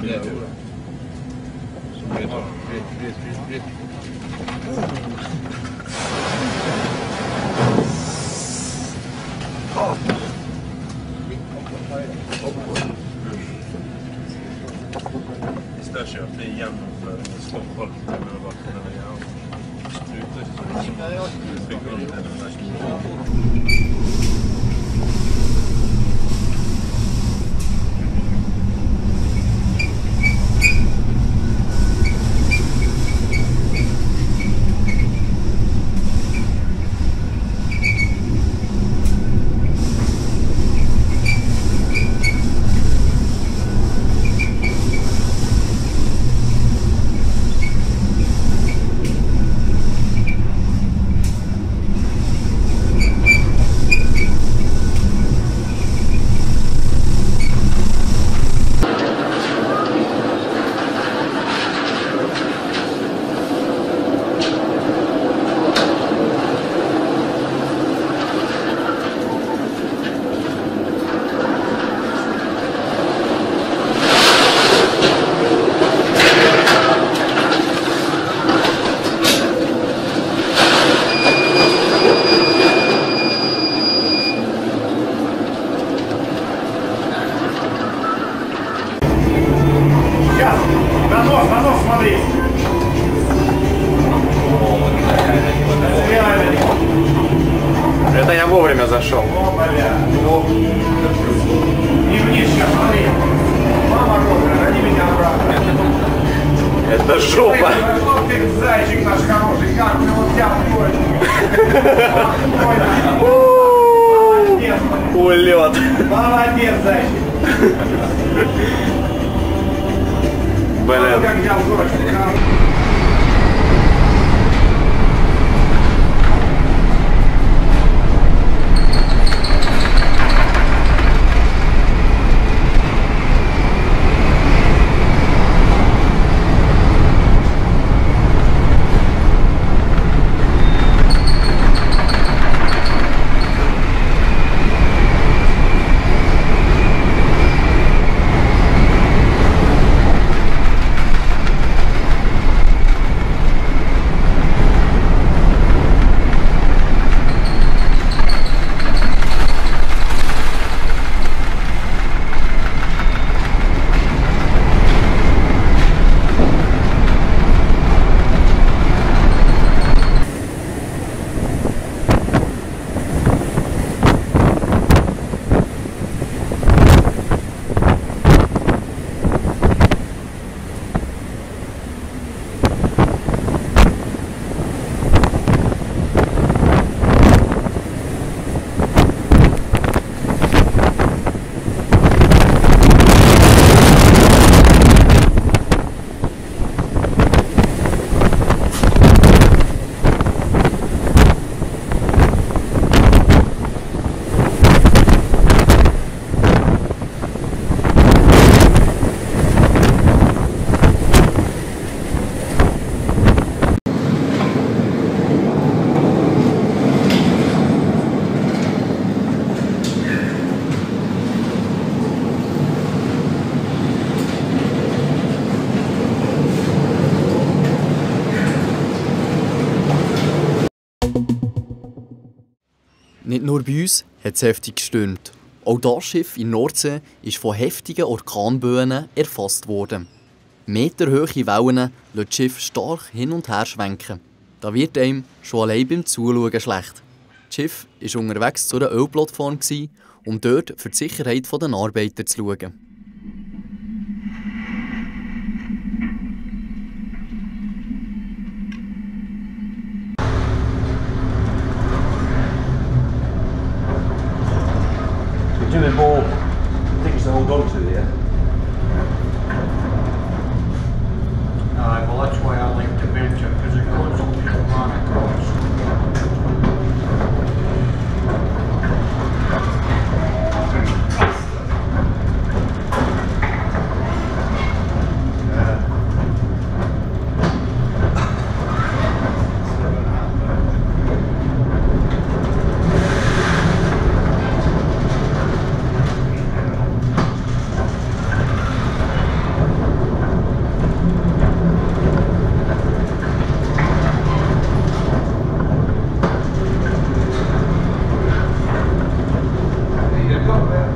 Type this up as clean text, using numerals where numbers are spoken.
vet du. Vet. Det störs ju att det är genomförande Stockholm. Det behöver vara kunna lägga av. Strutar så det är under den här skolan. Это я вовремя зашел. Это жопа. Зайчик наш хороший, как ты вот взял Улет. Молодец, зайчик. Блин. Как взял дочку. Nicht nur bei uns hat es heftig gestürmt. Auch das Schiff in Nordsee ist von heftigen Orkanböen erfasst worden. Meterhohe Wellen lassen das Schiff stark hin und her schwenken. Da wird einem schon allein beim Zuschauen schlecht. Das Schiff war unterwegs zu einer Ölplattform, um dort für die Sicherheit der Arbeiter zu schauen. Doing more things to hold on to here. Well, that's why I like to venture, because it goes all the run across. got there.